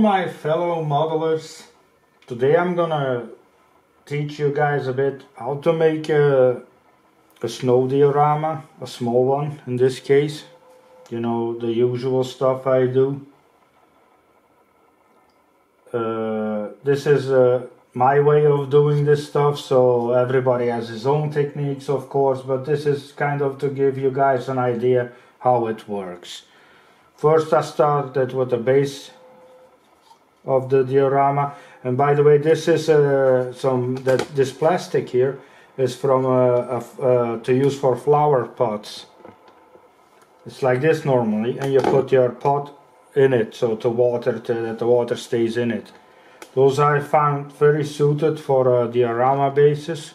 my fellow modelers. Today I'm gonna teach you guys a bit how to make a snow diorama, a small one in this case. You know, the usual stuff I do. This is my way of doing this stuff, so everybody has his own techniques, of course, but this is kind of to give you guys an idea how it works. First I started with the base of the diorama, and by the way, this is this plastic here is from to use for flower pots. It's like this normally, and you put your pot in it so that the water stays in it. Those I found very suited for diorama bases.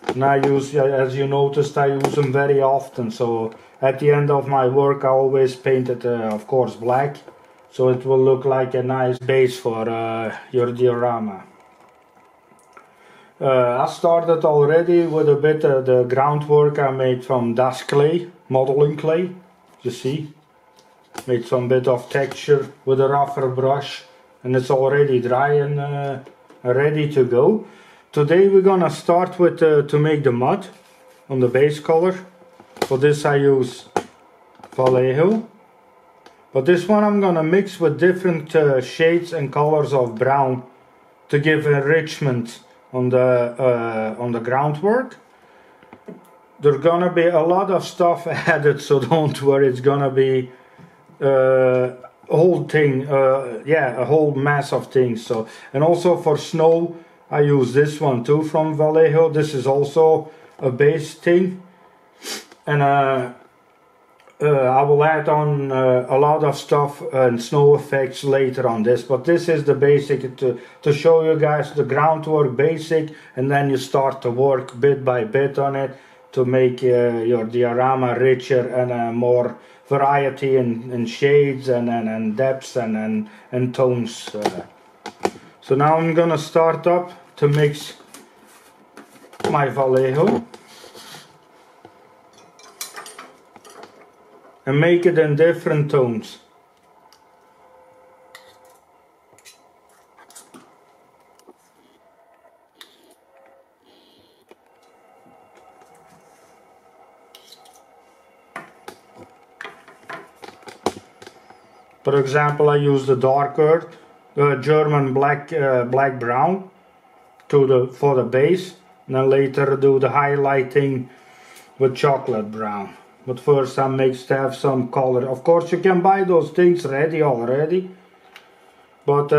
And I use, as you noticed, I use them very often, so at the end of my work I always paint it, of course, black, so it will look like a nice base for your diorama. I started already with a bit of the groundwork I made from dust clay, modeling clay, you see. Made some bit of texture with a rougher brush, and it's already dry and ready to go. Today we're gonna start with to make the mud on the base color. For this I use Vallejo, but this one I'm gonna mix with different shades and colors of brown to give enrichment on the groundwork. There's gonna be a lot of stuff added, so don't worry, it's gonna be whole thing, a whole mass of things. So, and also for snow I use this one too from Vallejo. This is also a base thing, and I will add on a lot of stuff and snow effects later on this, but this is the basic to show you guys the groundwork basic, and then you start to work bit by bit on it to make your diorama richer and more variety in shades and depths and tones. So now I'm gonna start up to mix my Vallejo and make it in different tones. For example, I use the dark earth, German black brown for the base, and then later do the highlighting with chocolate brown. But first I mix to have some color. Of course you can buy those things ready already, but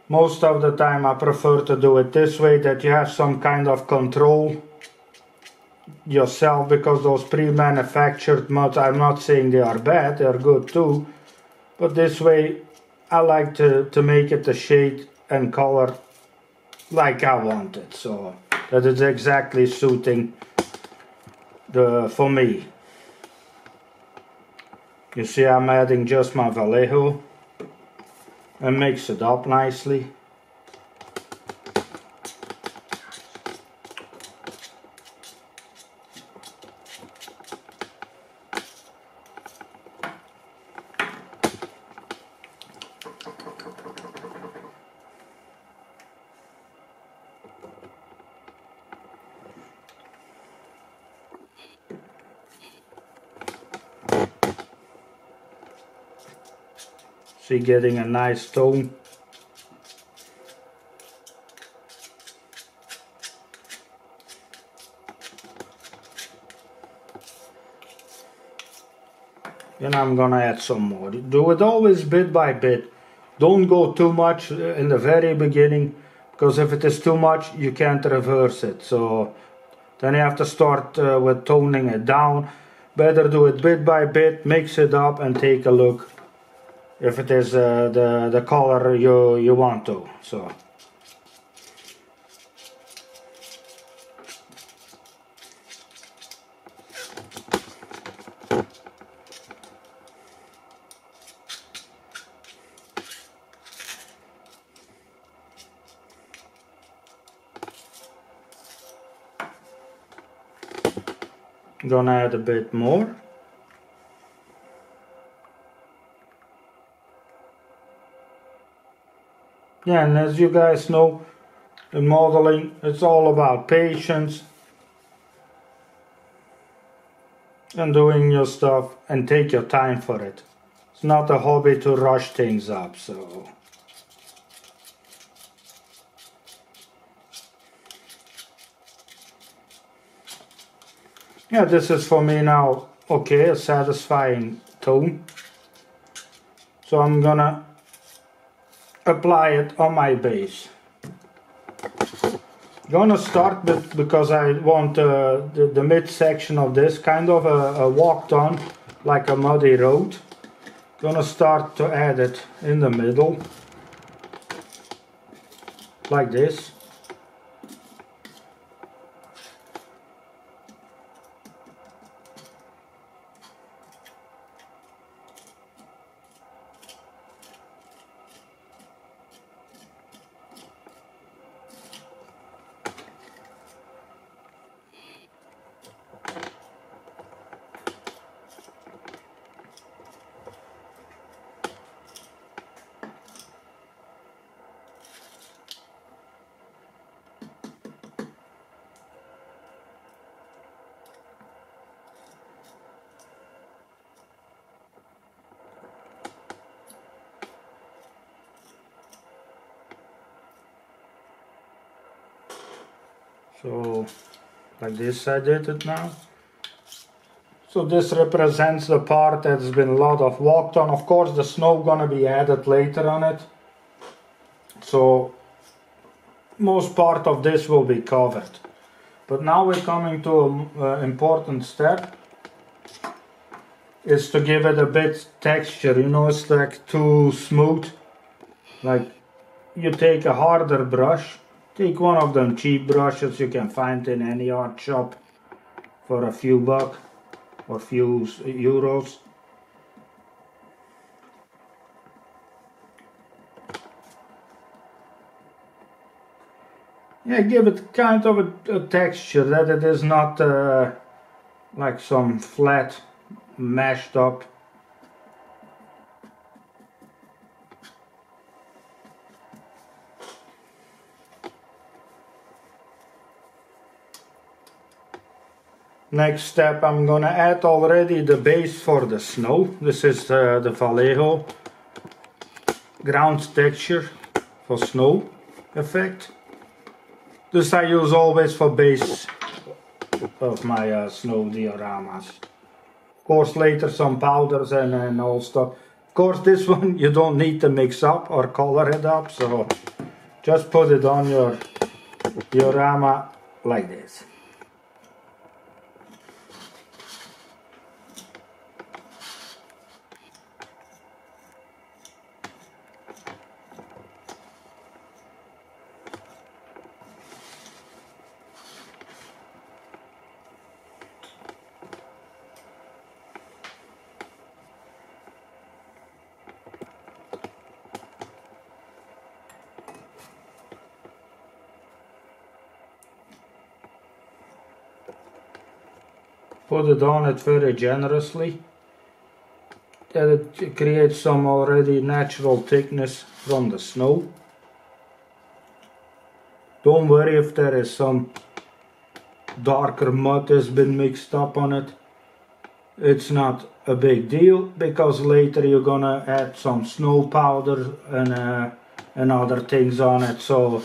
most of the time I prefer to do it this way, that you have some kind of control yourself, because those pre-manufactured muds, I'm not saying they are bad, they are good too, but this way I like to make it the shade and color like I want it, so that it's exactly suiting for me. You see, I'm adding just my Vallejo and mix it up nicely. See, getting a nice tone. And I'm gonna add some more. Do it always bit by bit. Don't go too much in the very beginning, because if it is too much you can't reverse it. So then you have to start with toning it down. Better do it bit by bit, mix it up and take a look if it is the color you want to. So I'm gonna add a bit more. Yeah, and as you guys know, in modeling, it's all about patience and doing your stuff and take your time for it. It's not a hobby to rush things up, so. Yeah, this is for me now, okay, a satisfying tone. So I'm gonna apply it on my base. Gonna start with, because I want the mid-section of this kind of a walked on, like a muddy road. Gonna start to add it in the middle, like this. So, like this I did it now. So this represents the part that's been a lot of walked on. Of course the snow gonna be added later on it. So most part of this will be covered. But now we're coming to an important step. Is to give it a bit texture, you know, it's like too smooth. Like you take a harder brush, take one of them cheap brushes you can find in any art shop for a few bucks or few euros. Yeah, give it kind of a texture that it is not like some flat mashed up. Next step, I'm gonna add already the base for the snow. This is the Vallejo ground texture for snow effect. This I use always for base of my snow dioramas. Of course later some powders and all stuff. Of course this one you don't need to mix up or color it up, so just put it on your diorama like this. Put it on it very generously, that it creates some already natural thickness from the snow. Don't worry if there is some darker mud has been mixed up on it. It's not a big deal, because later you're gonna add some snow powder and other things on it. So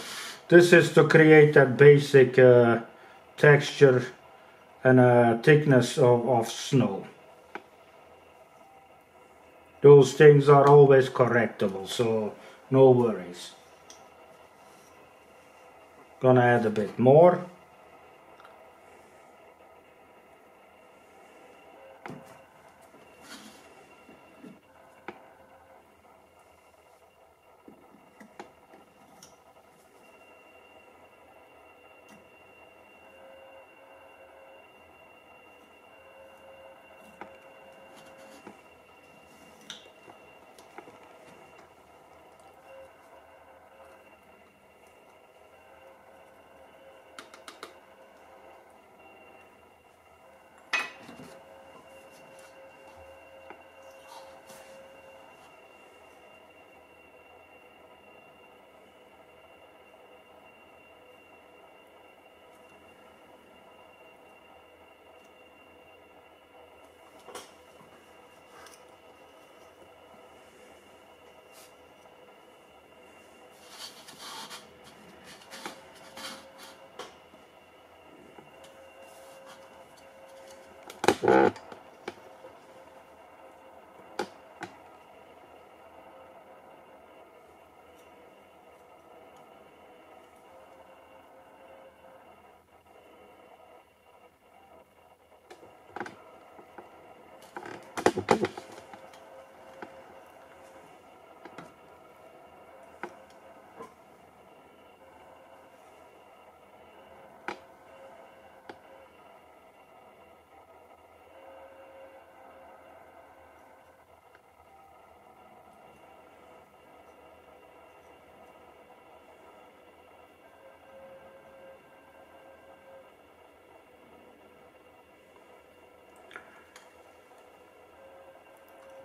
this is to create that basic texture and thickness of snow. Those things are always correctable, so no worries. Gonna add a bit more.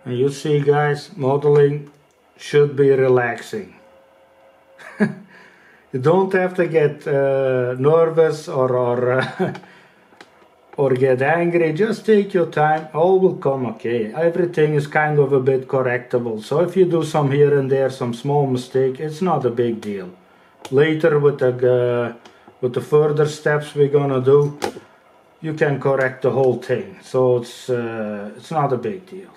And you see, guys, modeling should be relaxing. You don't have to get nervous or get angry. Just take your time. All will come okay. Everything is kind of a bit correctable. So if you do some here and there, some small mistake, it's not a big deal. Later with the further steps we're gonna do, you can correct the whole thing. So it's not a big deal.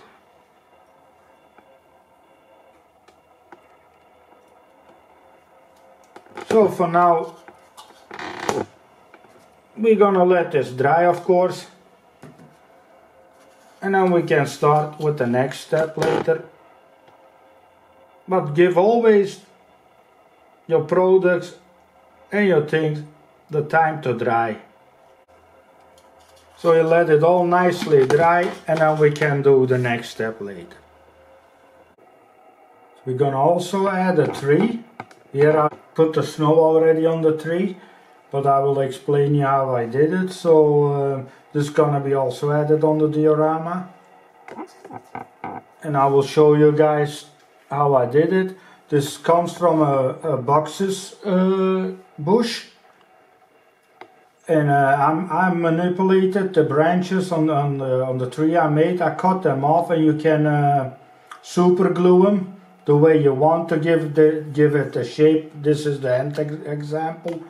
So for now, we're gonna let this dry, of course, and then we can start with the next step later. But give always your products and your things the time to dry. So you let it all nicely dry, and then we can do the next step later. We're gonna also add a tree. Here I put the snow already on the tree, but I will explain you how I did it. So this is gonna be also added on the diorama, and I will show you guys how I did it. This comes from a boxes bush, and I manipulated the branches on the tree I made. I cut them off, and you can super glue them the way you want to give it a shape. This is the end example.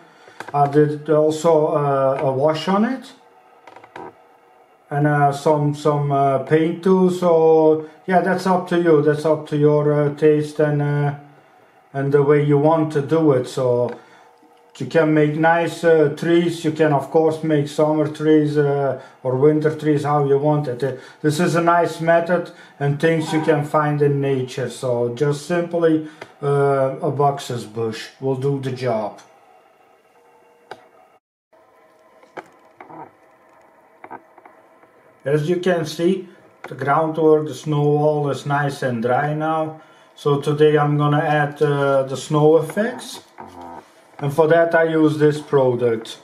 I did also a wash on it, and some paint too. So yeah, that's up to you. That's up to your taste and the way you want to do it. So you can make nice trees. You can of course make summer trees or winter trees how you want it. This is a nice method and things you can find in nature. So just simply a boxes bush will do the job. As you can see, the groundwork, the snow wall is nice and dry now. So today I'm gonna add the snow effects. And for that I use this product.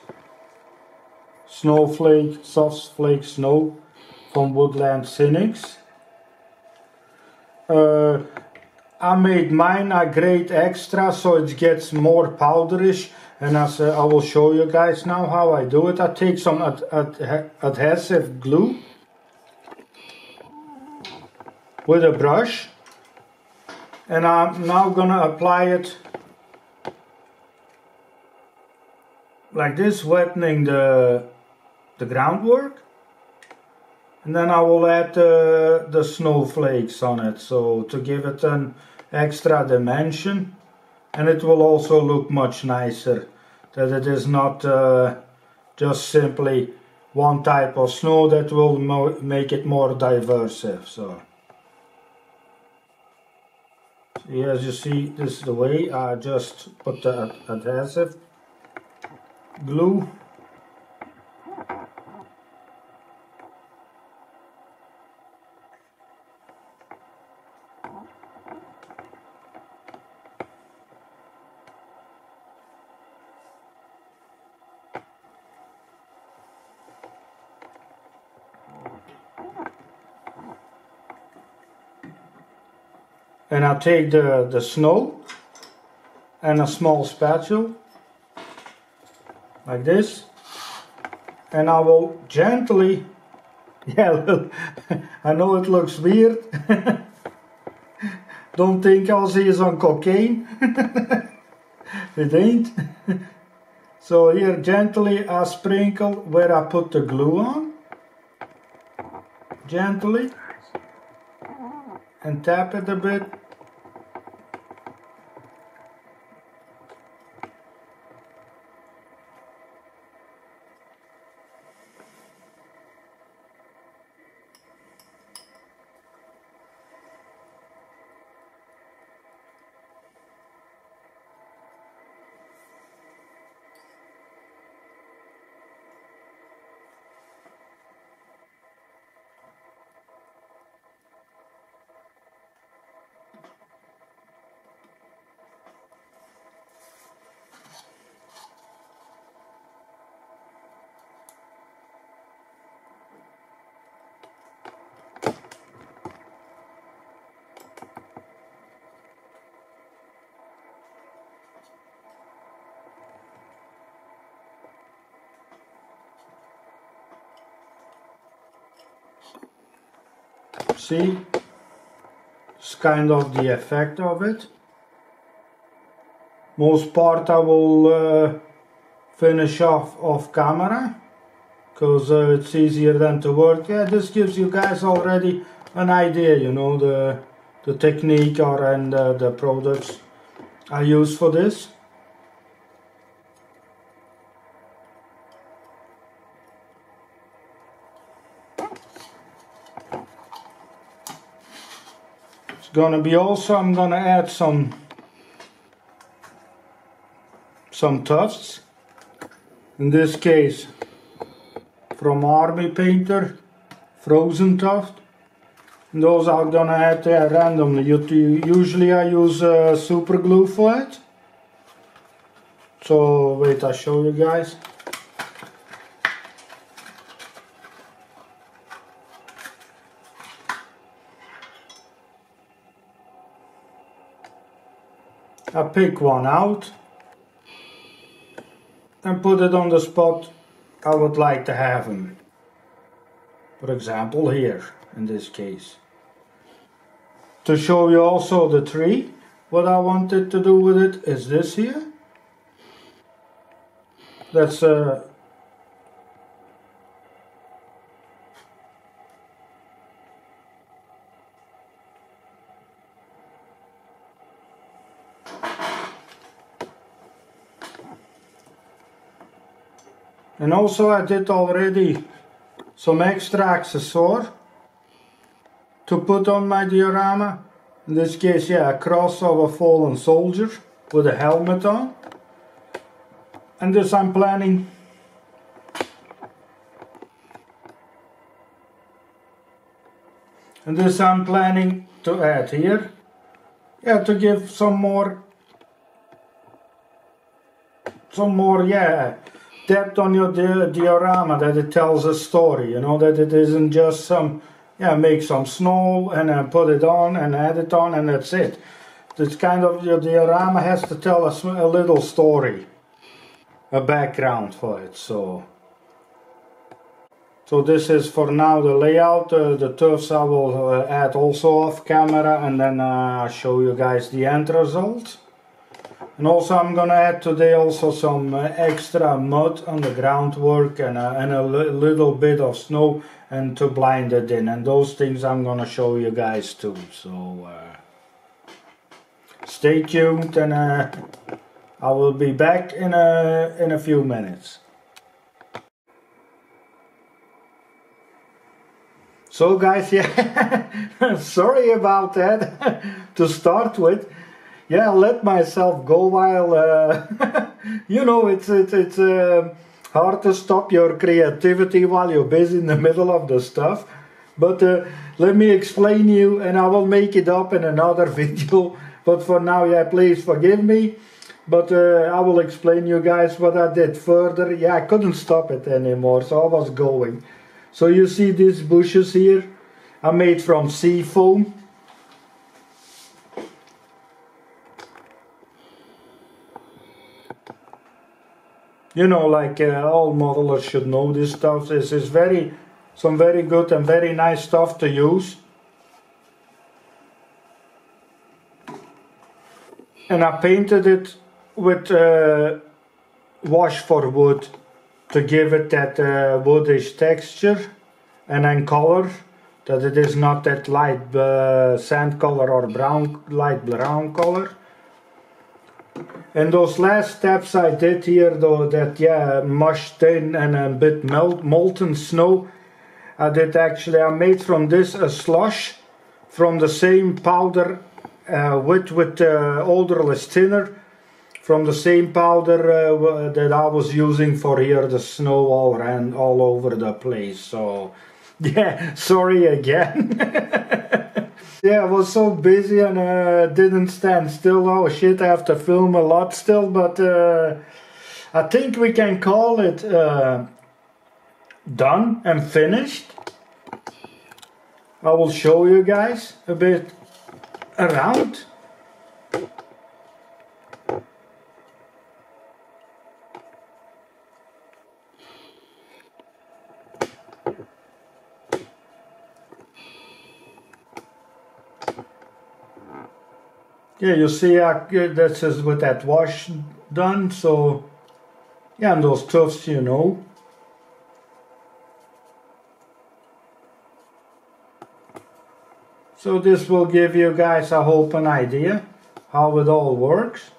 Snowflake, Soft Flake Snow from Woodland Cynics. I made mine a grade extra so it gets more powderish. And as I will show you guys now how I do it. I take some adhesive glue with a brush, and I'm now gonna apply it like this, wetting the groundwork, and then I will add the snowflakes on it, so to give it an extra dimension, and it will also look much nicer, that it is not just simply one type of snow. That will make it more diverse. So as you see, this is the way I just put the adhesive glue. And I take the snow and a small spatula like this, and I will gently, yeah, I know it looks weird. Don't think Ozzy is on cocaine. It ain't. So here gently I sprinkle where I put the glue on. gently and tap it a bit. See, it's kind of the effect of it. Most part I will finish off camera, because it's easier than to work. Yeah, this gives you guys already an idea, you know, the technique and the products I use for this. It's gonna be also, I'm gonna add some tufts. In this case, from Army Painter, frozen tuft. And those I'm gonna add randomly. Usually I use super glue for it. So wait, I'll show you guys. I pick one out and put it on the spot I would like to have him. For example, here in this case. To show you also the tree, what I wanted to do with it is this here. That's and also I did already some extra accessory to put on my diorama. In this case, yeah, a cross of a fallen soldier with a helmet on. And this I'm planning to add here. Yeah, to give some more yeah, depth on your diorama, that it tells a story, you know, that it isn't just some, yeah, make some snow and put it on and add it on and that's it. It's kind of, your diorama has to tell a little story, a background for it. So this is for now the layout. The tufts I will add also off camera, and then I'll show you guys the end result. And also I'm gonna add today also some extra mud on the groundwork and a little bit of snow, and to blind it in, and those things I'm gonna show you guys too. So stay tuned, and I will be back in a few minutes. So guys, yeah, sorry about that to start with. Yeah, I let myself go while, you know, it's hard to stop your creativity while you're busy in the middle of the stuff. But let me explain you, and I will make it up in another video. But for now, yeah, please forgive me. But I will explain you guys what I did further. Yeah, I couldn't stop it anymore, so I was going. So you see these bushes here, I made from sea foam. You know, like all modelers should know this stuff. This is some very good and very nice stuff to use. And I painted it with wash for wood to give it that woodish texture, and then color that it is not that light sand color or light brown color. And those last steps I did here, though, that mushed in and a bit molten snow, I made from this a slush from the same powder with odorless thinner, from the same powder that I was using for here. The snow all ran all over the place, so yeah, sorry again. Yeah, I was so busy and didn't stand still. Oh shit, I have to film a lot still, but I think we can call it done and finished. I will show you guys a bit around. Yeah, you see, this is with that wash done, so yeah, and those tufts, you know. So this will give you guys, I hope, an idea how it all works.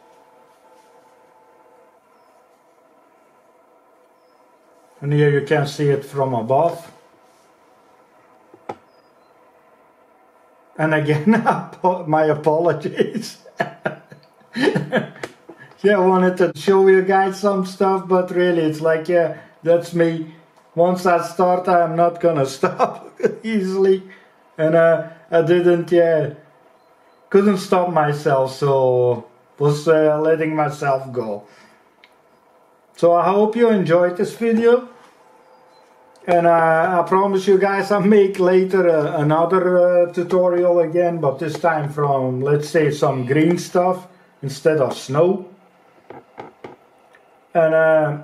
And here you can see it from above. And again, my apologies. Yeah, I wanted to show you guys some stuff, but really it's like, yeah, that's me. Once I start, I'm not gonna stop easily. And I didn't, couldn't stop myself, so was letting myself go. So I hope you enjoyed this video. And I promise you guys I'll make later another tutorial again, but this time from, let's say, some green stuff instead of snow. And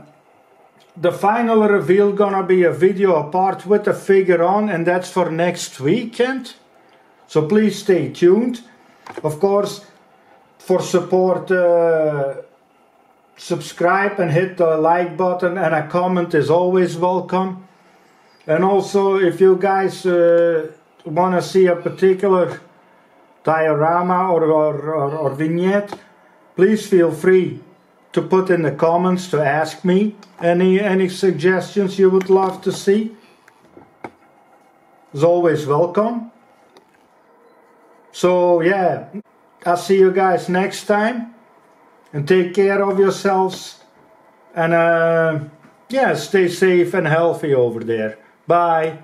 the final reveal gonna be a video apart with the figure on, and that's for next weekend. So please stay tuned. Of course, for support, subscribe and hit the like button, and a comment is always welcome. And also, if you guys want to see a particular diorama or vignette, please feel free to put in the comments to ask me any suggestions you would love to see. It's always welcome. So yeah, I'll see you guys next time, and take care of yourselves, and yeah, stay safe and healthy over there. Bye.